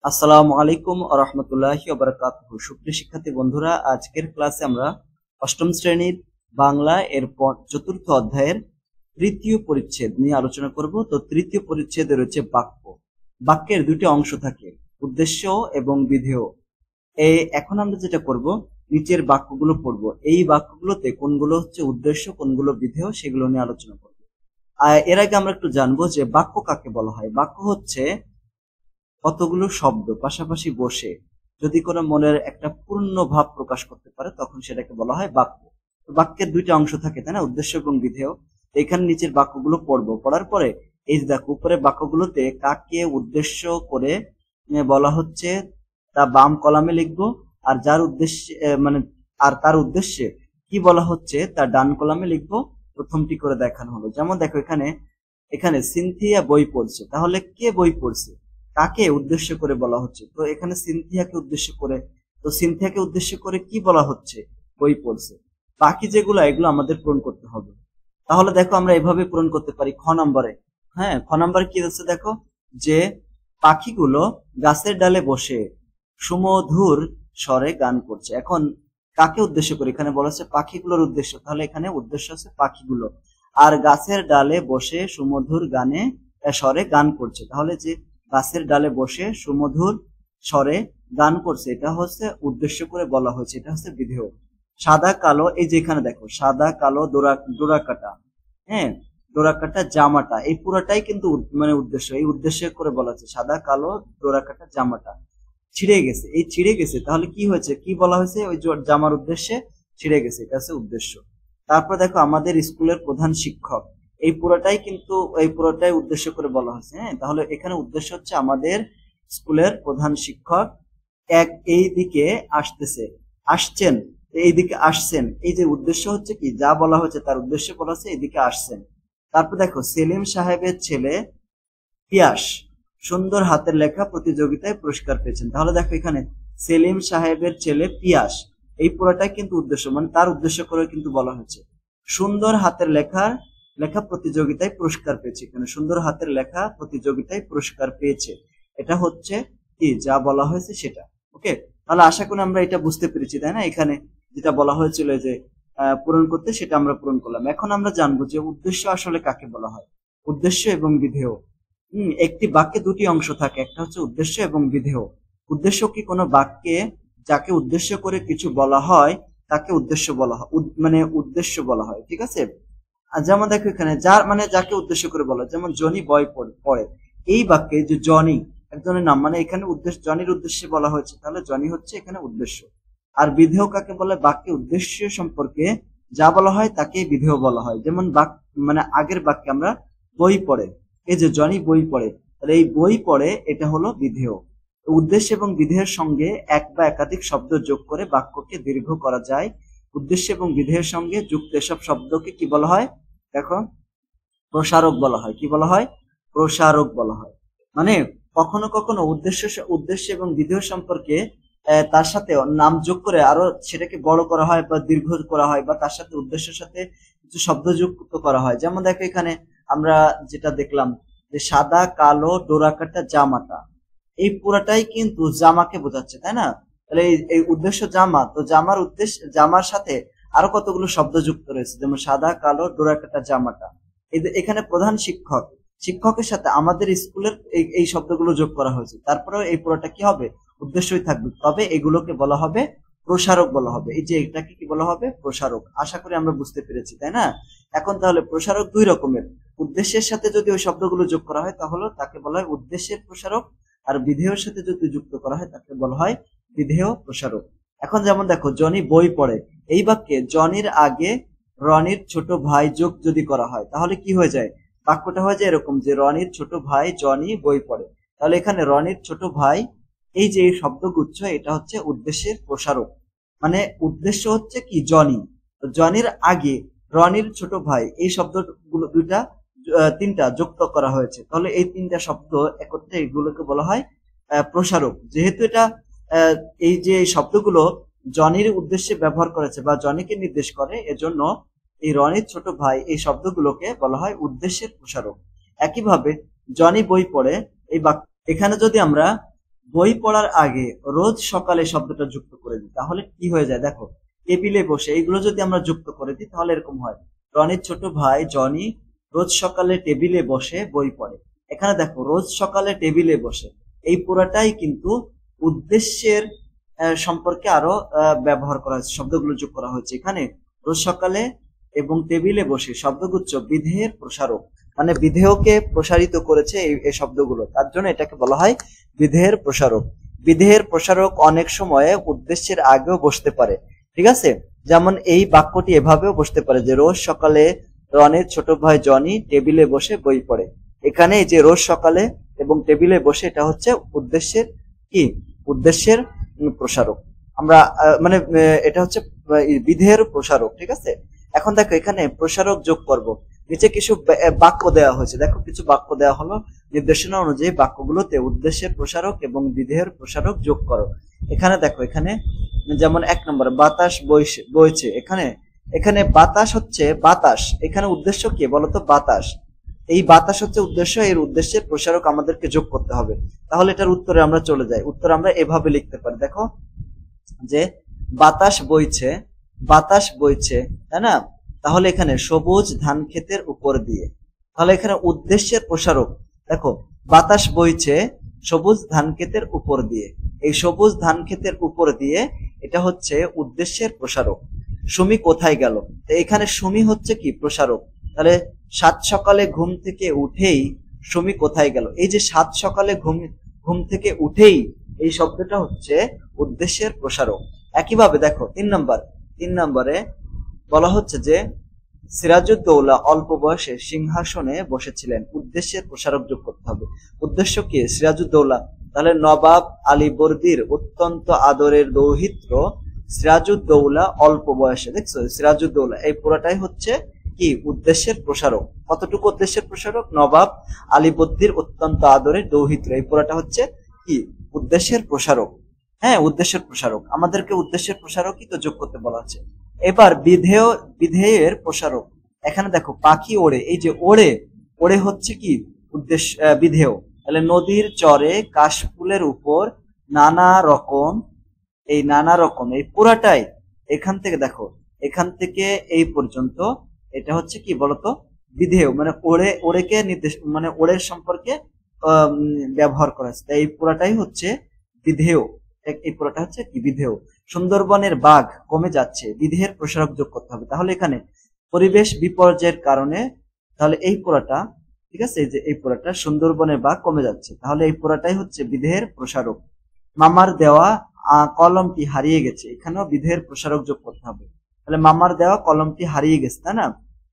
আসসালামু আলাইকুম ওয়া রাহমাতুল্লাহি ওয়া বারাকাতুহু। সুপ্রিয় শিক্ষার্থী বন্ধুরা, আজকের ক্লাসে আমরা অষ্টম শ্রেণীর বাংলা এর চতুর্থ অধ্যায়ের তৃতীয় পরিচ্ছেদ নিয়ে আলোচনা করব। তো তৃতীয় পরিচ্ছেদে রয়েছে বাক্য। বাক্যের দুটি অংশ থাকে, উদ্দেশ্য এবং বিধেয়। এখন আমরা যেটা করব, নিচের বাক্যগুলো পড়ব। এই বাক্যগুলোতে কোনগুলো হচ্ছে উদ্দেশ্য, কোনগুলো বিধেয়, সেগুলো নিয়ে আলোচনা করব। এর আগে আমরা একটু জানবো যে বাক্য কাকে বলা হয়। বাক্য হচ্ছে কতগুলো শব্দ পাশাপাশি বসে যদি কোনো মনের একটা পূর্ণ ভাব প্রকাশ করতে পারে, তখন সেটাকে বলা হয় বাক্য। বাক্যের দুইটা অংশ থাকে, তাই না, উদ্দেশ্য এবং বিধেয়। এখানে নিচের বাক্যগুলো পড়বো, পড়ার পরে এই যে দেখো উপরে বাক্যগুলোতে কাকে উদ্দেশ্য করে বলা হচ্ছে তা বাম কলামে লিখবো, আর যার উদ্দেশ্যে তার উদ্দেশ্যে কি বলা হচ্ছে তা ডান কলামে লিখবো। প্রথমটি করে দেখানো হলো। যেমন দেখো এখানে এখানে সিনথিয়া বই পড়ছে, তাহলে কে বই পড়ছে, কাকে উদ্দেশ্য করে বলা হচ্ছে। তো এখানে সিনথিয়াকে উদ্দেশ্য করে, তো সিনথিয়াকে উদ্দেশ্য করে কি বলা হচ্ছে, বই পড়ছে। বাকি যেগুলো এগুলো আমাদের পূরণ করতে হবে। তাহলে দেখো আমরা এভাবে পূরণ করতে পারি। খ নম্বরে, হ্যাঁ, খ নম্বরে কি হচ্ছে দেখো, যে পাখিগুলো গাছের ডালে বসে সুমধুর স্বরে গান করছে। এখন কাকে উদ্দেশ্য করে এখানে বলা হচ্ছে পাখিগুলোর উদ্দেশ্য, তাহলে এখানে উদ্দেশ্য হচ্ছে পাখিগুলো। আর গাছের ডালে বসে সুমধুর গানে স্বরে গান করছে, তাহলে যে গাছের ডালে বসে সুমধুর স্বরে গান করছে, এটা হচ্ছে উদ্দেশ্য করে বলা হয়েছে, এটা হচ্ছে বিধেয়। সাদা কালো, এই যে এখানে দেখো সাদা কালো ডোরা কাটা, হ্যাঁ, ডোরা কাটা জামাটা, এই পুরোটাই কিন্তু উদ্দেশ্য, এই উদ্দেশ্য করে বলা হচ্ছে সাদা কালো ডোরা কাটা জামাটা ছিঁড়ে গেছে। এই ছিঁড়ে গেছে তাহলে কি হয়েছে, কি বলা হয়েছে, ওই জামার উদ্দেশ্যে ছিঁড়ে গেছে, এটা হচ্ছে উদ্দেশ্য। তারপর দেখো আমাদের স্কুলের প্রধান শিক্ষক, এই পুরোটাই উদ্দেশ্য করে বলা হয়েছে। হ্যাঁ, তাহলে এখানে উদ্দেশ্য হচ্ছে আমাদের স্কুলের প্রধান শিক্ষক এই দিকে আসছেন, এই দিকে আসছেন, এই যে উদ্দেশ্য হচ্ছে কি, যা বলা হয়েছে তার উদ্দেশ্য বলা হচ্ছে এদিকে আসছেন। তারপর দেখো সেলিম সাহেবের ছেলে পিয়াস সুন্দর হাতের লেখা প্রতিযোগিতায় পুরস্কার পেয়েছেন। তাহলে দেখো এখানে সেলিম সাহেবের ছেলে পিয়াস, এই পুরোটাই কিন্তু উদ্দেশ্য, তার উদ্দেশ্য করে কিন্তু বলা হয়েছে। সুন্দর হাতের লেখা প্রতিযোগিতায় পুরস্কার পেয়েছে, এখানে সুন্দর হাতের লেখা প্রতিযোগিতায় পুরস্কার পেয়েছে, এটা হচ্ছে কি যা বলা হয়েছে সেটা। ওকে, তাহলে আশা করি আমরা এটা বুঝতে পেরেছি, তাই না। এখানে যেটা বলা হয়েছিল যে পূরণ করতে, সেটা আমরা পূরণ করলাম। এখন আমরা জানবো যে উদ্দেশ্য আসলে কাকে বলা হয়, উদ্দেশ্য এবং বিধেয়। একটি বাক্যে দুটি অংশ থাকে, একটা হচ্ছে উদ্দেশ্য এবং বিধেয়। উদ্দেশ্য কি কোনো বাক্যে যাকে উদ্দেশ্য করে কিছু বলা হয় তাকে উদ্দেশ্য বলা হয়, উদ্দেশ্য বলা হয়, ঠিক আছে। যেমন দেখো এখানে যাকে উদ্দেশ্য করে বলা, যেমন জনি বই পড়ে, এই বাক্যে যে জনি একজনের নাম, এখানে উদ্দেশ্য জনির উদ্দেশ্যে বলা হয়েছে, তাহলে জনি হচ্ছে এখানে উদ্দেশ্য। আর বিধেয় কাকে বলে, বাক্যে উদ্দেশ্য সম্পর্কে যা বলা হয় তাকে বিধেয় বলা হয়। যেমন আগের বাক্যে আমরা বই পড়ে, এই যে জনি বই পড়ে, তাহলে এই বই পড়ে এটা হলো বিধেয়। উদ্দেশ্য এবং বিধেয়ের সঙ্গে এক বা একাধিক শব্দ যোগ করে বাক্যকে দীর্ঘ করা যায়। উদ্দেশ্য এবং বিধেয়ের সঙ্গে যুক্ত এসব শব্দকে কি বলা হয়, দেখো প্রসারক বলা হয়। কি বলা হয়, প্রসারক বলা হয়। কখনো কখনো উদ্দেশ্য এবং বিধেয় সম্পর্কে তার সাথে নাম যোগ করে আরো সেটাকে বড় করা হয় বা দীর্ঘ করা হয়, বা তার সাথে উদ্দেশ্যের সাথে কিছু শব্দ যুক্ত করা হয়। যেমন দেখো এখানে আমরা যেটা দেখলাম যে সাদা কালো ডোরাকাটা জামাটা, এই পুরাটাই কিন্তু জামাকে বোঝাচ্ছে, তাই না। তাহলে এই উদ্দেশ্য জামা, তো জামার সাথে আরো কতগুলো শব্দ যুক্ত রয়েছে, যেমন সাদা কালো ডোরাকাটা জামাটা। এখানে প্রধান শিক্ষকের সাথে আমাদের স্কুলের এই শব্দগুলো যোগ করা হয়েছে, তারপরেও এই পুরোটা কি হবে, উদ্দেশ্যই থাকবে, তবে এগুলোকে বলা হবে প্রসারক বলা হবে। এই যে এটাকে কি বলা হবে, প্রসারক। আশা করি আমরা বুঝতে পেরেছি, তাই না। এখন তাহলে প্রসারক দুই রকমের, উদ্দেশ্যের সাথে যদি ওই শব্দগুলো যোগ করা হয় তাহলে তাকে বলা হয় উদ্দেশ্যের প্রসারক, আর বিধেয়ের সাথে যদি যুক্ত করা হয় তাকে বলা হয় বিধেয় প্রসারক। এখন যেমন দেখো জনি বই পড়ে, এই বাক্যে জনির আগে রনির ছোট ভাই যোগ যদি করা হয় তাহলে কি হয়ে যায়, বাক্যটা হয়ে যায় এরকম যে রনির ছোট ভাই জনি বই পড়ে। তাহলে এখানে রনির ছোট ভাই, এই যে শব্দগুচ্ছ, এটা হচ্ছে উদ্দেশ্যের প্রসারক। উদ্দেশ্য হচ্ছে কি জনি, জনির আগে রনির ছোট ভাই, এই শব্দগুলো তিনটা যুক্ত করা হয়েছে, তাহলে এই তিনটা শব্দ একত্রে এগুলোকে বলা হয় প্রসারক। যেহেতু এটা এই যে শব্দগুলো জনির উদ্দেশ্যে ব্যবহার করেছে বা জনিকে নির্দেশ করে, এজন্য এই রনির ছোট ভাই এই শব্দগুলোকে বলা হয় উদ্দেশ্যের প্রসারক। একইভাবে জনি বই পড়ে, এখানে যদি আমরা বই পড়ার আগে রোজ সকালে শব্দটা যুক্ত করে দিই, তাহলে কি হয়ে যায় দেখো, টেবিলে বসে, এইগুলো যদি আমরা যুক্ত করে দিই তাহলে এরকম হয়, রনির ছোট ভাই জনি রোজ সকালে টেবিলে বসে বই পড়ে। এখানে দেখো রোজ সকালে টেবিলে বসে, এই পুরাটাই কিন্তু উদ্দেশ্যের সম্পর্কে আরো ব্যবহার করা হয়েছে, শব্দগুলো যোগ করা হয়েছে। এখানে রোজ সকালে এবং টেবিলে বসে শব্দগুচ্ছ বিধেয়ের প্রসারক, মানে বিধেয়কে প্রসারিত করেছে এই শব্দগুলো, তার জন্য এটাকে বলা হয় বিধেয়ের প্রসারক। বিধেয়ের প্রসারক অনেক সময়ে উদ্দেশ্যের আগেও বসতে পারে, ঠিক আছে। যেমন এই বাক্যটি এভাবেও বসতে পারে যে রোজ সকালে রনের ছোট ভাই জনি টেবিলে বসে বই পড়ে। এখানে এই যে রোজ সকালে এবং টেবিলে বসে, এটা হচ্ছে উদ্দেশ্যের কি, উদ্দেশ্যের প্রসারক। আমরা মানে এটা হচ্ছে বিধেয়ের প্রসারক, ঠিক আছে। এখন দেখো এখানে প্রসারক যোগ করব, নিচে কিছু বাক্য দেওয়া হয়েছে, দেখো কিছু বাক্য দেওয়া হলো, নির্দেশনা অনুযায়ী বাক্যগুলোতে উদ্দেশ্যের প্রসারক এবং বিধেয়ের প্রসারক যোগ করো। এখানে দেখো, এখানে যেমন 1 নম্বর বাতাস বইছে, এখানে এখানে বাতাস হচ্ছে বাতাস, এখানে উদ্দেশ্য কি বলতো, বাতাস, এই বাতাস হচ্ছে উদ্দেশ্য, এর উদ্দেশ্যের প্রসারক আমাদেরকে যোগ করতে হবে। তাহলে এটার উত্তরে আমরা চলে যাই, উত্তর আমরা এভাবে লিখতে পারি, দেখো যে বাতাস বইছে, বাতাস বইছে, তাই না। তাহলে এখানে সবুজ ধান ক্ষেতের উপর দিয়ে, তাহলে এখানে উদ্দেশ্যের প্রসারক, দেখো বাতাস বইছে সবুজ ধান ক্ষেতের উপর দিয়ে, এই সবুজ ধান ক্ষেতের উপর দিয়ে এটা হচ্ছে উদ্দেশ্যের প্রসারক। সুমি কোথায় গেল, তো এখানে সুমি হচ্ছে কি প্রসারক, তাহলে সাত সকালে ঘুম থেকে উঠেই সুমি কোথায় গেল, এই যে সাত সকালে ঘুম থেকে উঠেই, এই শব্দটা হচ্ছে উদ্দেশ্যের প্রসারক। একইভাবে দেখো 3 নম্বরে বলা হচ্ছে যে সিরাজউদ্দৌলা অল্প বয়সে সিংহাসনে বসেছিলেন, উদ্দেশ্যের প্রসারক যোগ করতে হবে। উদ্দেশ্য কি, সিরাজউদ্দৌলা, তাহলে নবাব আলীবর্দীর অত্যন্ত আদরের দৌহিত্র সিরাজউদ্দৌলা অল্প বয়সে, দেখছো সিরাজউদ্দৌলা, এই পুরাটাই হচ্ছে কি উদ্দেশ্যের প্রসারক। কতটুকু উদ্দেশ্যের প্রসারক, নবাব আলীবর্দীর অত্যন্ত আদরের দৌহিত্র, এই পুরাটা হচ্ছে কি উদ্দেশ্যের প্রসারক। হ্যাঁ, উদ্দেশ্যের প্রসারক, আমাদেরকে উদ্দেশ্যের প্রসারকই তো যোগ করতে বলা আছে। এবার বিধেয়ের প্রসারক, এখানে দেখো পাখি ওড়ে, এই যে ওড়ে, ওড়ে হচ্ছে কি উদ্দেশ্য বিধেয়, তাহলে নদীর চরে কাশফুলের উপর নানা রকম, এই নানা রকম এই পুরাটাই, এখান থেকে দেখো এখান থেকে এই পর্যন্ত এটা হচ্ছে কি বলতো বিধেয়, মানে ওড়ে, ওড়েকে নির্দেশ, মানে ওড়ের সম্পর্কে ব্যবহার করা হচ্ছে, এই পুরাটাই হচ্ছে বিধেয়, এই পুরাটা হচ্ছে কি বিধেয়। সুন্দরবনের বাঘ কমে যাচ্ছে, বিধেয়ের প্রসারক যোগ করতে হবে। তাহলে এখানে পরিবেশ বিপর্যয়ের কারণে, তাহলে এই পুরাটা, ঠিক আছে, যে এই পুরাটা সুন্দরবনের বাঘ কমে যাচ্ছে, তাহলে এই পুরাটাই হচ্ছে বিধেয়ের প্রসারক। মামার দেওয়া কলমটি হারিয়ে গেছে, এখানেও বিধেয়ের প্রসারক যোগ করতে হবে। তাহলে মামার দেওয়া কলমটি হারিয়ে গেছে, তাই না,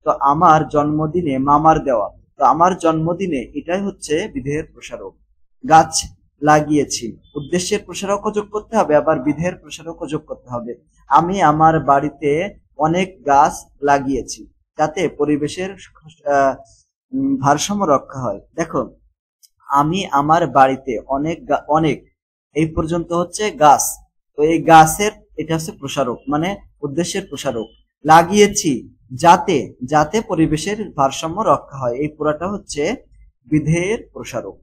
তো আমার জন্মদিনে মামার দেওয়া, তো আমার জন্মদিনে এটাই হচ্ছে বিধেয়ের প্রসারক। গাছ লাগিয়েছি, উদ্দেশ্যের প্রসারকও যোগ করতে হবে, আবার বিধেয়ের প্রসারকও যোগ করতে হবে। আমি আমার বাড়িতে অনেক গাছ লাগিয়েছি যাতে পরিবেশের ভারসাম্য রক্ষা হয়। দেখো আমি আমার বাড়িতে অনেক এই পর্যন্ত হচ্ছে গাছ, তো এই গাছের এটা হচ্ছে প্রসারক, মানে উদ্দেশ্যের প্রসারক। লাগিয়েছি যাতে, যাতে পরিবেশের ভারসাম্য রক্ষা হয়, এই পুরাটা হচ্ছে বিধেয়ের প্রসারক।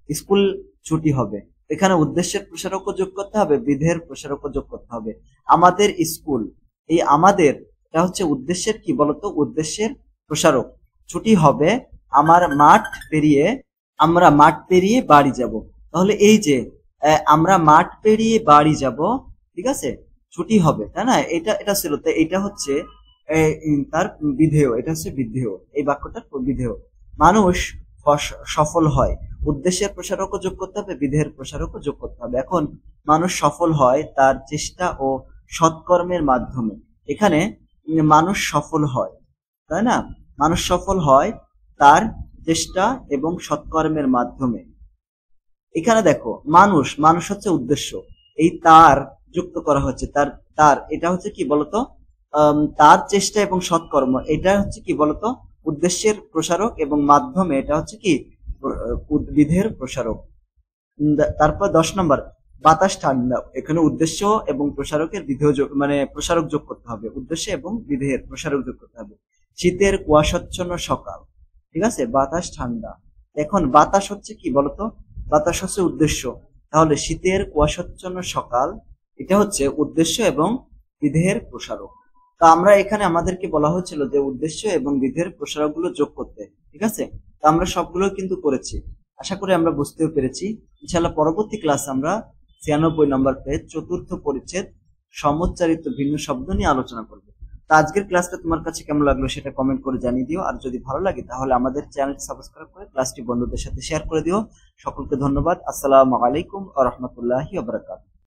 স্কুল ছুটি হবে, এখানে উদ্দেশ্যের প্রসারকও যোগ করতে হবে, বিধেয়ের প্রসারকও যোগ করতে হবে। আমাদের স্কুল, এই আমাদের এটা হচ্ছে উদ্দেশ্যের কি বলতো, উদ্দেশ্যের প্রসারক। ছুটি হবে, আমরা মাঠ পেরিয়ে বাড়ি যাব, তাহলে এই যে আমরা মাঠ পেরিয়ে বাড়ি যাব, ঠিক আছে, ছুটি হবে, তাই না, এটা ছিল, তো এটা হচ্ছে তার বিধেয়, এটা হচ্ছে বিধেয়, এই বাক্যটার বিধেয়। মানুষ সফল হয়, উদ্দেশ্যের প্রসারকও যোগ করতে হবে, বিধেয়ের প্রসারকও যোগ করতে হবে। এখন মানুষ সফল হয় তার চেষ্টা ও সৎকর্মের মাধ্যমে, এখানে মানুষ সফল হয়, তাই না, মানুষ সফল হয় তার চেষ্টা এবং সৎকর্মের মাধ্যমে। এখানে দেখো মানুষ হচ্ছে উদ্দেশ্য, এই তার যুক্ত করা হচ্ছে, তার এটা হচ্ছে কি বলতো, তার চেষ্টা এবং সৎকর্ম, এটা হচ্ছে কি বলতো উদ্দেশ্যের প্রসারক, এবং মাধ্যমে এটা হচ্ছে কি বিধেয়ের প্রসারক। তারপর 10 নম্বর বাতাস ঠান্ডা, এখানে উদ্দেশ্য এবং প্রসারকের বিধেয় মানে প্রসারক যোগ করতে হবে, উদ্দেশ্য এবং বিধেয়ের প্রসারক যোগ করতে হবে। শীতের কুয়াশাচ্ছন্ন সকাল, ঠিক আছে, বাতাস ঠান্ডা। এখন বাতাস হচ্ছে কি বলতো, বাতাস হচ্ছে উদ্দেশ্য, তাহলে শীতের কুয়াশাচ্ছন্ন সকাল এটা হচ্ছে উদ্দেশ্য এবং বিধেয়ের প্রসারক। তা আমরা এখানে আমাদেরকে বলা হয়েছিল যে উদ্দেশ্য এবং বিধেয়ের প্রসারক গুলো যোগ করতে, ঠিক আছে? তা আমরা সবগুলো কিন্তু করেছি, আশা করি আমরা বুঝতেও পেরেছি। ইনশাআল্লাহ পরবর্তী ক্লাসে আমরা 96 নম্বর পেজ চতুর্থ পরিচ্ছেদ সমুচ্চারিত ভিন্ন শব্দ নিয়ে আলোচনা করব। তা আজকের ক্লাসটা তোমার কাছে কেমন লাগলো সেটা কমেন্ট করে জানিয়ে দিও, আর যদি ভালো লাগে তাহলে আমাদের চ্যানেলটি সাবস্ক্রাইব করে ক্লাসটি বন্ধুদের সাথে শেয়ার করে দিও। সকলকে ধন্যবাদ। আসসালামু আলাইকুম ওয়া রাহমাতুল্লাহি ওয়া বারাকাতুহু।